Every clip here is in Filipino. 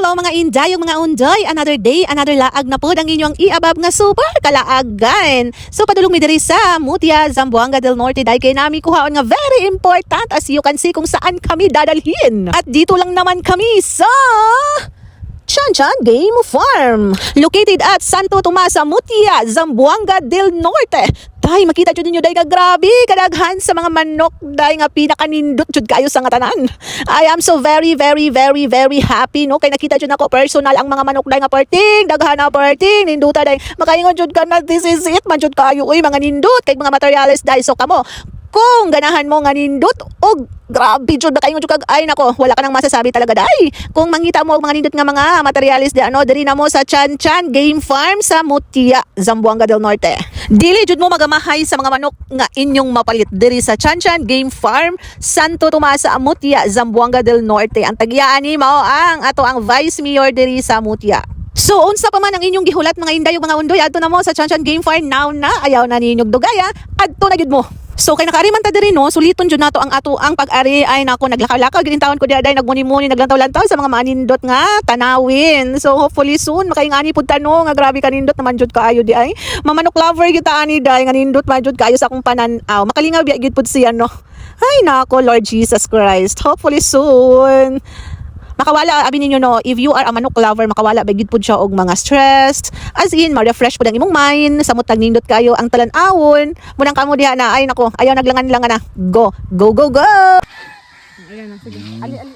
Hello mga inday, yung mga unday, another day, another laag na po ang inyong iabab nga super kalaagan. So padulong mi diri sa Mutia, Zamboanga del Norte, dahil kay nami kuhaon nga very important as you can see kung saan kami dadalhin. At dito lang naman kami sa Chanchan Game Farm, located at Santo Tomas, Mutia, Zamboanga del Norte. Day, makita jud ninyo day ka grabe kadaghan sa mga manok day nga pinakanindot jud kayo sa nga tanan. I am so very happy no kay nakita jud nako personal ang mga manok day nga perting daghan na perting ninduta day. Makaingon jud ka na this is it man jud kayo uy mga nindot kay mga materials day. So kamo kung ganahan mo nga nindot og grabe jud na kayo jud kag ay nako wala ka nang masasabi talaga day. Kung mangita mo og mga nindot nga mga materials di ano diri na mo sa Chanchan Game Farm sa Mutia, Zamboanga del Norte. Dili jud mo magamahay sa mga manok nga inyong mapalit diri sa Chanchan Game Farm, Santo Tomas, Mutia, Zamboanga del Norte. Ang tagyaan ni mao ang ato ang Vice Mayor diri sa Mutia. So unsa pa man ang inyong gihulat mga inday ug mga undoy adto na mo sa Chanchan Game Farm now na ayaw na ninyong dugaya adto na gyud mo. So kay nakariman ta diri no suliton jud nato ang ato ang pag-ari ay nako naglakaw-lakaw gid tawon ko diay nagmuni-muni naglantaw-lantaw sa mga manindot nga tanawin. So hopefully soon makaingani pud tano nga grabe kanindot naman jud kaayo di ay. Mamanok lover gyud ta ani day nga nindot man jud kaayo sa akong panan-aw. Makalingaw biya gid pud siya no. Ay nako Lord Jesus Christ. Hopefully soon makawala abi ninyo no if you are a manok lover makawala bagid pud siya og mga stress as in ma-refresh pud ang imong mind samot nindot kayo ang talan-awon munang kamo diha na ay nako ayaw naglangan-langan na go ayan na sige ali dali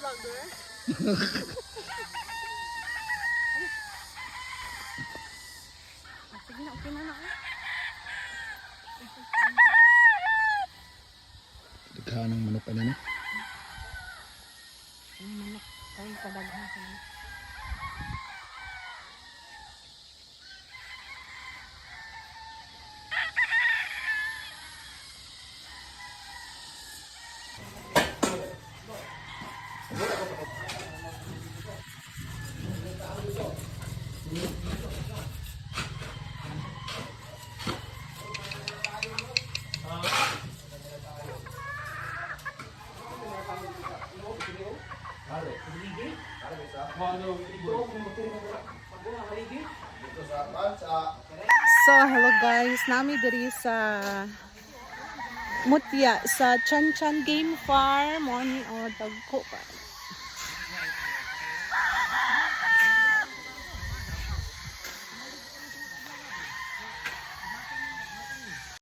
vlogger. Okay na. Daghan ng manok ano na? Ang manok ay kadaghan sa manok. So hello guys, nami diri sa Mutia sa Chanchan Game Farm. Morning o dagko pa.